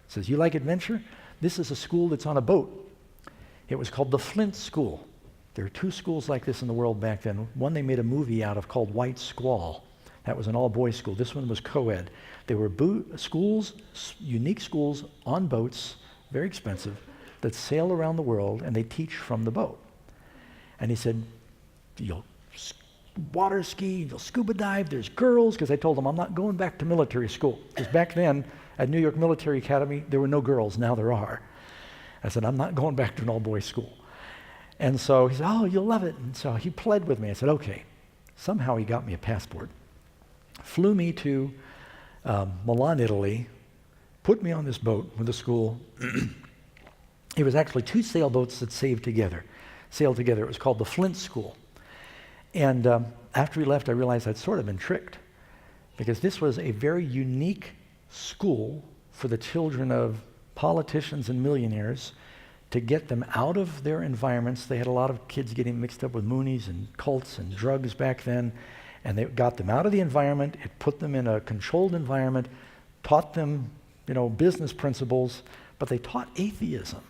He says, you like adventure? This is a school that's on a boat. It was called the Flint School. There are 2 schools like this in the world back then. One they made a movie out of called White Squall. That was an all-boys school. This one was co-ed. They were schools, unique schools on boats, very expensive, that sail around the world, and they teach from the boat. And he said, you'll water ski, you'll scuba dive, there's girls, because I told him I'm not going back to military school. Because back then, at New York Military Academy, there were no girls. Now there are. I said, I'm not going back to an all-boys school. And so he said, oh, you'll love it. And so he pled with me. I said, okay. Somehow he got me a passport, flew me to Milan, Italy, put me on this boat with the school. It was actually 2 sailboats that sailed together. It was called the Flint School. And after he left, I realized I'd sort of been tricked, because this was a very unique school for the children of politicians and millionaires to get them out of their environments. They had a lot of kids getting mixed up with Moonies and cults and drugs back then, and they got them out of the environment. It put them in a controlled environment, taught them, business principles, but they taught atheism.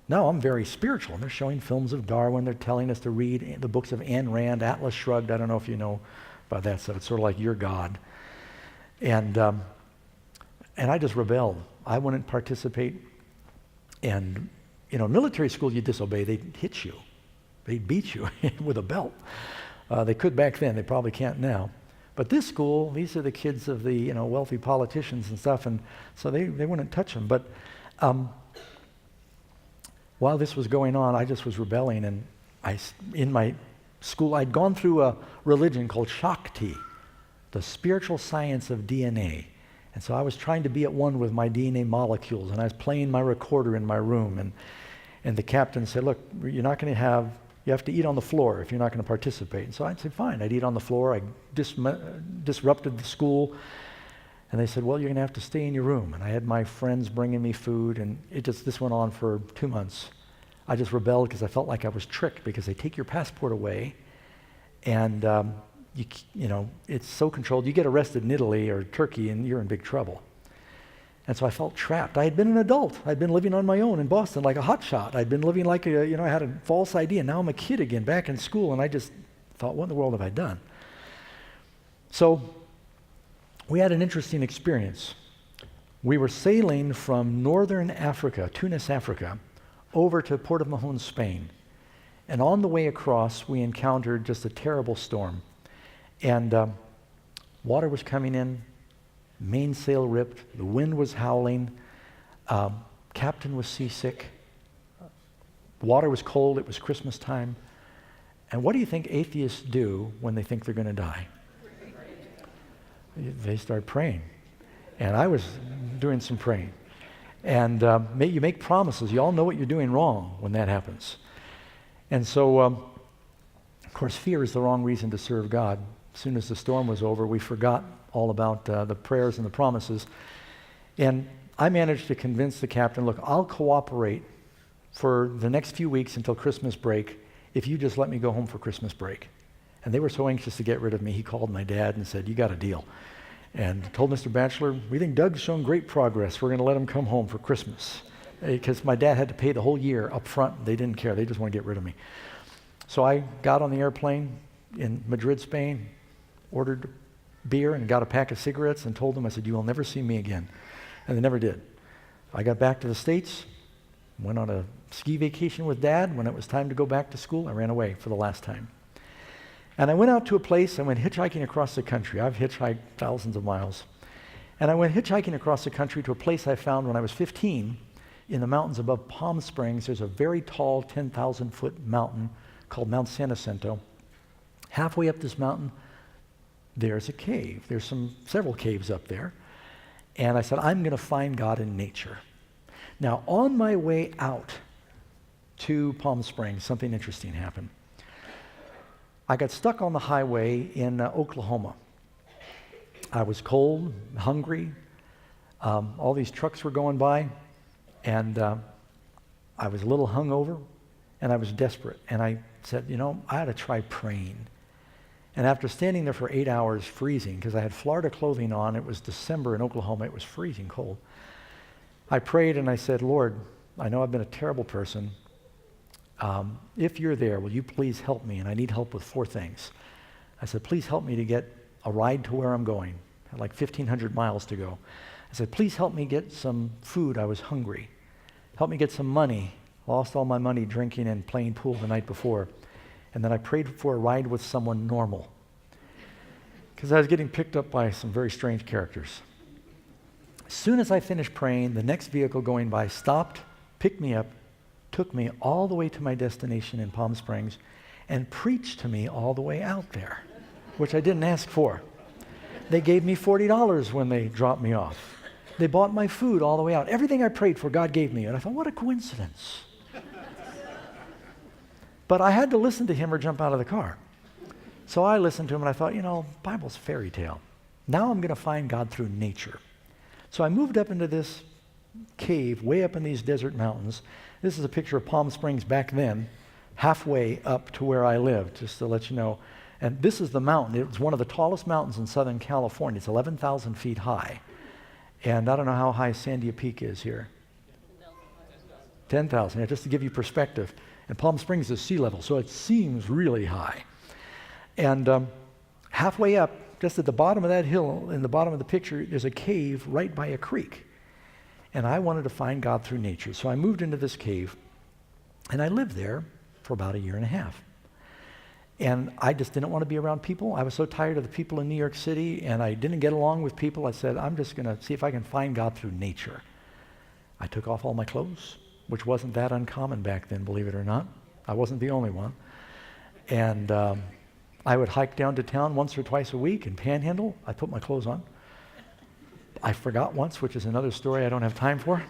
Now I'm very spiritual, and they're showing films of Darwin. They're telling us to read the books of Ayn Rand, Atlas Shrugged. I don't know if you know about that stuff. It's sort of like Your God. And I just rebelled. I wouldn't participate. And, military school, you disobey. They'd hit you. They'd beat you with a belt. They could back then. They probably can't now. But this school, these are the kids of the, wealthy politicians and stuff, and so they wouldn't touch them. But while this was going on, I just was rebelling, and in my school, I'd gone through a religion called Shakti, the spiritual science of DNA. And so I was trying to be at one with my DNA molecules, and I was playing my recorder in my room, and the captain said, look, you have to eat on the floor if you're not going to participate. And so I'd say, fine, I'd eat on the floor. I disrupted the school, and they said, well, you're going to have to stay in your room. And I had my friends bringing me food, and this went on for 2 months. I just rebelled because I felt like I was tricked, because they take your passport away, and it's so controlled. You get arrested in Italy or Turkey, and you're in big trouble. And so I felt trapped. I had been an adult. I'd been living on my own in Boston like a hotshot. I'd been living like I had a false ID, and now I'm a kid again, back in school, and I just thought, what in the world have I done? So we had an interesting experience. We were sailing from northern Africa, Tunis, Africa, over to Port of Mahon, Spain. And on the way across, we encountered just a terrible storm. And water was coming in, mainsail ripped, the wind was howling, captain was seasick, water was cold, it was Christmas time. And what do you think atheists do when they think they're going to die? They start praying. And I was doing some praying. And you make promises. You all know what you're doing wrong when that happens. And so, of course, fear is the wrong reason to serve God. As soon as the storm was over, we forgot all about the prayers and the promises. And I managed to convince the captain, look, I'll cooperate for the next few weeks until Christmas break if you just let me go home for Christmas break. And they were so anxious to get rid of me, he called my dad and said, you got a deal. And told Mr. Batchelor, we think Doug's shown great progress. We're going to let him come home for Christmas. Because my dad had to pay the whole year up front. They didn't care. They just want to get rid of me. So I got on the airplane in Madrid, Spain, ordered beer and got a pack of cigarettes and told them, I said, you will never see me again. And they never did. I got back to the States, went on a ski vacation with Dad. When it was time to go back to school, I ran away for the last time. And I went out to a place, I went hitchhiking across the country. I've hitchhiked thousands of miles. And I went hitchhiking across the country to a place I found when I was 15 in the mountains above Palm Springs. There's a very tall 10,000-foot mountain called Mount San Jacinto. Halfway up this mountain, there's a cave. There's several caves up there. And I said, I'm going to find God in nature. Now, on my way out to Palm Springs, something interesting happened. I got stuck on the highway in Oklahoma. I was cold, hungry. All these trucks were going by, and I was a little hungover, and I was desperate. And I said, I ought to try praying. And after standing there for 8 hours freezing, because I had Florida clothing on, it was December in Oklahoma, it was freezing cold. I prayed and I said, Lord, I know I've been a terrible person. If you're there, will you please help me? And I need help with 4 things. I said, please help me to get a ride to where I'm going. I had like 1,500 miles to go. I said, please help me get some food. I was hungry. Help me get some money. Lost all my money drinking and playing pool the night before. And then I prayed for a ride with someone normal, because I was getting picked up by some very strange characters. As soon as I finished praying, the next vehicle going by stopped, picked me up, took me all the way to my destination in Palm Springs, and preached to me all the way out there, which I didn't ask for. They gave me $40 when they dropped me off. They bought my food all the way out. Everything I prayed for, God gave me. And I thought, what a coincidence. But I had to listen to him or jump out of the car. So I listened to him and I thought, Bible's fairy tale. Now I'm going to find God through nature. So I moved up into this cave way up in these desert mountains. This is a picture of Palm Springs back then, halfway up to where I lived, just to let you know. And this is the mountain. It's one of the tallest mountains in Southern California. It's 11,000 feet high. And I don't know how high Sandia Peak is here. 10,000, just to give you perspective. And Palm Springs is sea level, so it seems really high. And halfway up, just at the bottom of that hill, in the bottom of the picture, there's a cave right by a creek. And I wanted to find God through nature. So I moved into this cave, and I lived there for about 1.5 years. And I just didn't want to be around people. I was so tired of the people in New York City, and I didn't get along with people. I said, I'm just going to see if I can find God through nature. I took off all my clothes, which wasn't that uncommon back then, believe it or not. I wasn't the only one. And I would hike down to town once or twice a week and panhandle. I put my clothes on. I forgot once, which is another story I don't have time for.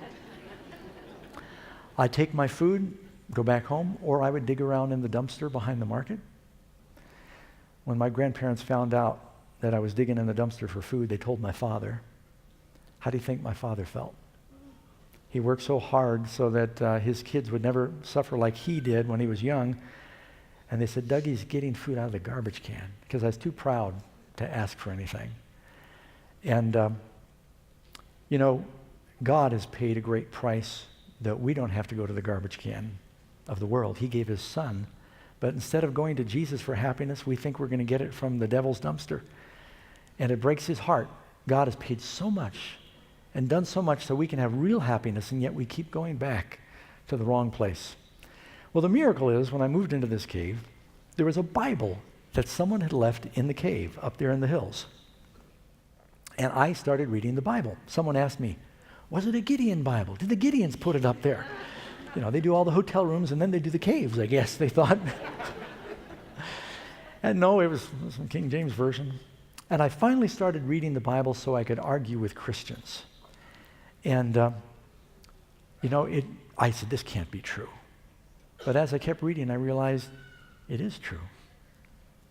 I'd take my food, go back home, or I would dig around in the dumpster behind the market. When my grandparents found out that I was digging in the dumpster for food, they told my father. How do you think my father felt? He worked so hard so that his kids would never suffer like he did when he was young. And they said, Dougie's getting food out of the garbage can, because I was too proud to ask for anything. And, God has paid a great price that we don't have to go to the garbage can of the world. He gave his son. But instead of going to Jesus for happiness, we think we're going to get it from the devil's dumpster. And it breaks his heart. God has paid so much and done so much so we can have real happiness, and yet we keep going back to the wrong place. Well, the miracle is when I moved into this cave, there was a Bible that someone had left in the cave up there in the hills. And I started reading the Bible. Someone asked me, was it a Gideon Bible? Did the Gideons put it up there? You know, they do all the hotel rooms and then they do the caves, I guess, they thought. And no, it was some King James Version. And I finally started reading the Bible so I could argue with Christians. And, I said, this can't be true. But as I kept reading, I realized it is true.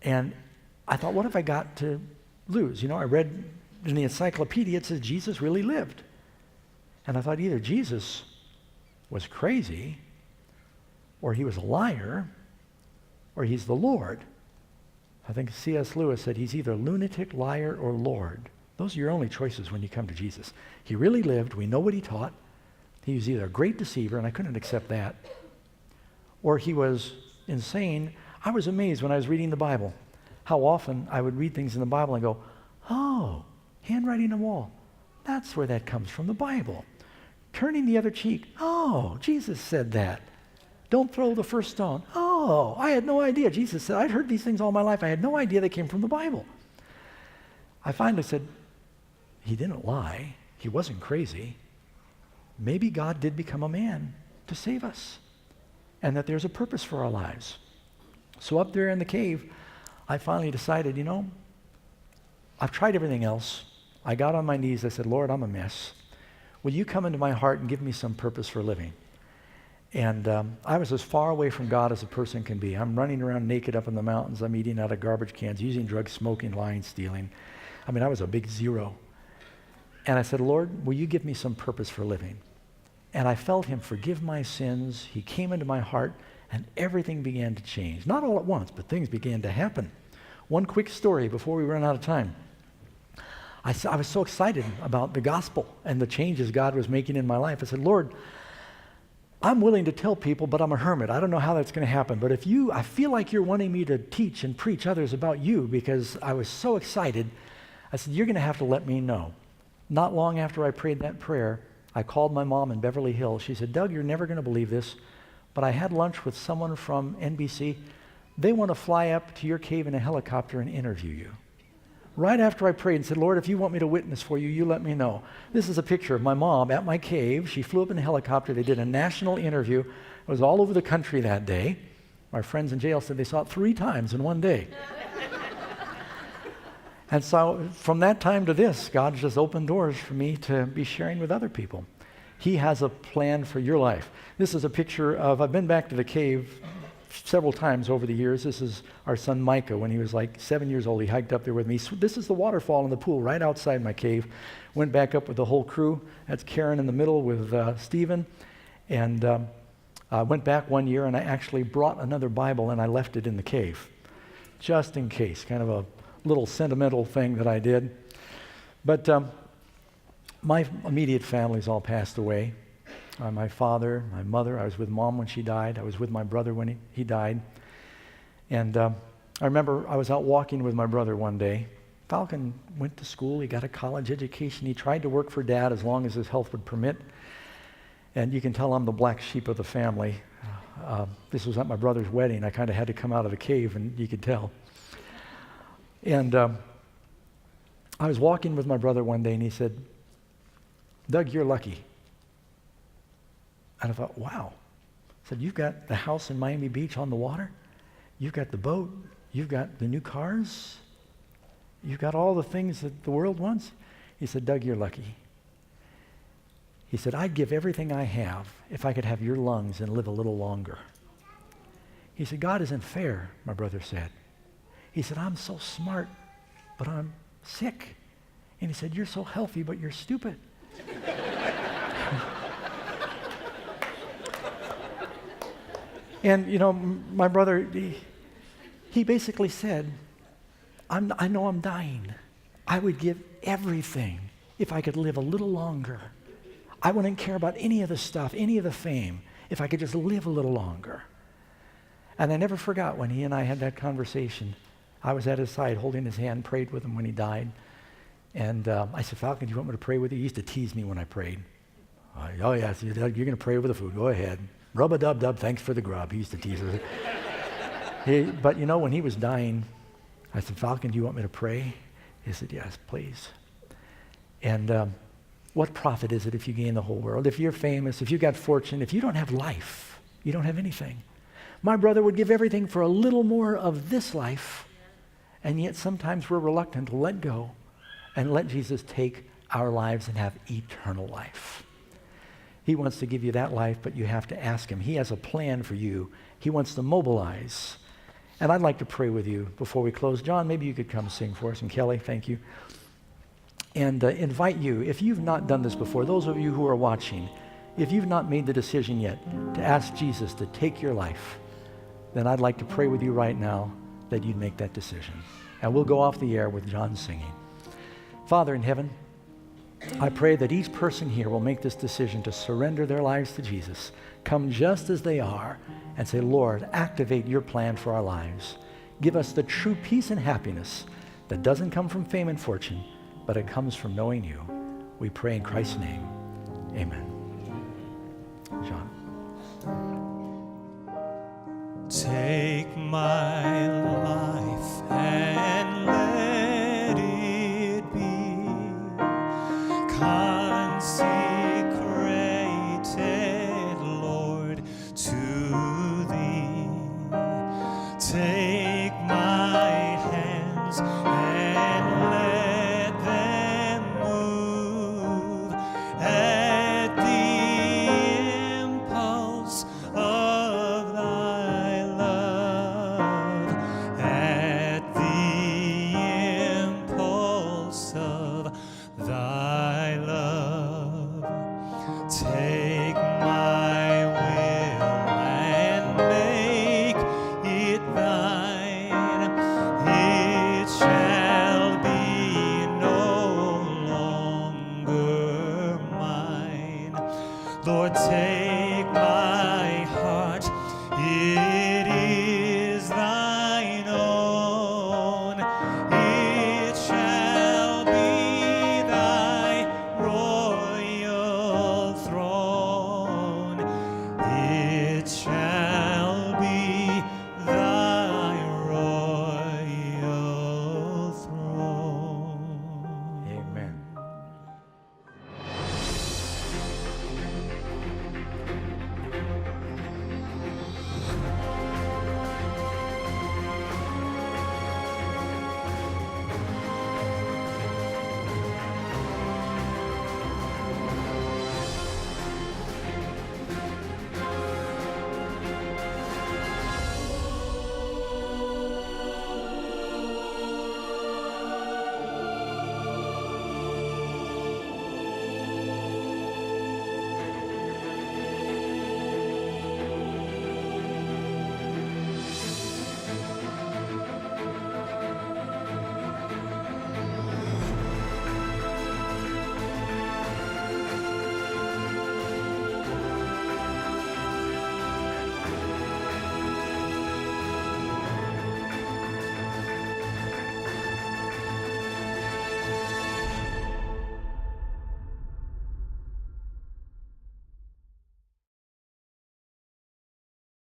And I thought, what have I got to lose? I read in the encyclopedia, it says Jesus really lived. And I thought either Jesus was crazy, or he was a liar, or he's the Lord. I think C.S. Lewis said he's either lunatic, liar, or Lord. Those are your only choices when you come to Jesus. He really lived. We know what he taught. He was either a great deceiver, and I couldn't accept that, or he was insane. I was amazed when I was reading the Bible how often I would read things in the Bible and go, oh, handwriting on the wall. That's where that comes from, the Bible. Turning the other cheek. Oh, Jesus said that. Don't throw the first stone. Oh, I had no idea. Jesus said, I'd heard these things all my life. I had no idea they came from the Bible. I finally said, he didn't lie. He wasn't crazy. Maybe God did become a man to save us, and that there's a purpose for our lives. So up there in the cave, I finally decided, I've tried everything else. I got on my knees. I said, Lord, I'm a mess. Will you come into my heart and give me some purpose for living? And I was as far away from God as a person can be. I'm running around naked up in the mountains. I'm eating out of garbage cans, using drugs, smoking, lying, stealing. I was a big zero. And I said, Lord, will you give me some purpose for living? And I felt him forgive my sins. He came into my heart, and everything began to change. Not all at once, but things began to happen. One quick story before we run out of time. I was so excited about the gospel and the changes God was making in my life. I said, Lord, I'm willing to tell people, but I'm a hermit. I don't know how that's going to happen. But I feel like you're wanting me to teach and preach others about you, because I was so excited. I said, you're going to have to let me know. Not long after I prayed that prayer, I called my mom in Beverly Hills. She said, Doug, you're never going to believe this, but I had lunch with someone from NBC. They want to fly up to your cave in a helicopter and interview you. Right after I prayed and said, Lord, if you want me to witness for you, you let me know. This is a picture of my mom at my cave. She flew up in a helicopter. They did a national interview. It was all over the country that day. My friends in jail said they saw it 3 times in one day. And so from that time to this, God just opened doors for me to be sharing with other people. He has a plan for your life. This is a picture of, I've been back to the cave several times over the years. This is our son Micah. When he was like 7 years old, he hiked up there with me. So this is the waterfall in the pool right outside my cave. Went back up with the whole crew. That's Karen in the middle with Stephen. And I went back one year, and I actually brought another Bible, and I left it in the cave, just in case, kind of a little sentimental thing that I did. But my immediate family's all passed away. My father, my mother. I was with Mom when she died. I was with my brother when he died. And I remember I was out walking with my brother one day. Falcon went to school. He got a college education. He tried to work for Dad as long as his health would permit. And you can tell I'm the black sheep of the family. This was at my brother's wedding. I kind of had to come out of the cave, and you could tell. And I was walking with my brother one day, and he said, Doug, you're lucky. And I thought, wow. I said, you've got the house in Miami Beach on the water. You've got the boat. You've got the new cars. You've got all the things that the world wants. He said, Doug, you're lucky. He said, I'd give everything I have if I could have your lungs and live a little longer. He said, God isn't fair, my brother said. He said, I'm so smart, but I'm sick. And he said, you're so healthy, but you're stupid. And, my brother, he basically said, I know I'm dying. I would give everything if I could live a little longer. I wouldn't care about any of the stuff, any of the fame, if I could just live a little longer. And I never forgot when he and I had that conversation. I was at his side holding his hand, prayed with him when he died. And I said, Falcon, do you want me to pray with you? He used to tease me when I prayed. Oh, yeah, so you're going to pray over the food. Go ahead. Rub-a-dub-dub, thanks for the grub. He used to tease us. But you know, when he was dying, I said, Falcon, do you want me to pray? He said, yes, please. And what profit is it if you gain the whole world? If you're famous, if you got fortune, if you don't have life, you don't have anything. My brother would give everything for a little more of this life, and yet sometimes we're reluctant to let go and let Jesus take our lives and have eternal life. He wants to give you that life, but you have to ask him. He has a plan for you. He wants to mobilize. And I'd like to pray with you before we close. John, maybe you could come sing for us. And Kelly, thank you. And invite you, if you've not done this before, those of you who are watching, if you've not made the decision yet to ask Jesus to take your life, then I'd like to pray with you right now that you'd make that decision. And we'll go off the air with John singing. Father in heaven, I pray that each person here will make this decision to surrender their lives to Jesus, come just as they are, and say, Lord, activate your plan for our lives. Give us the true peace and happiness that doesn't come from fame and fortune, but it comes from knowing you. We pray in Christ's name. Amen. John. Take my life and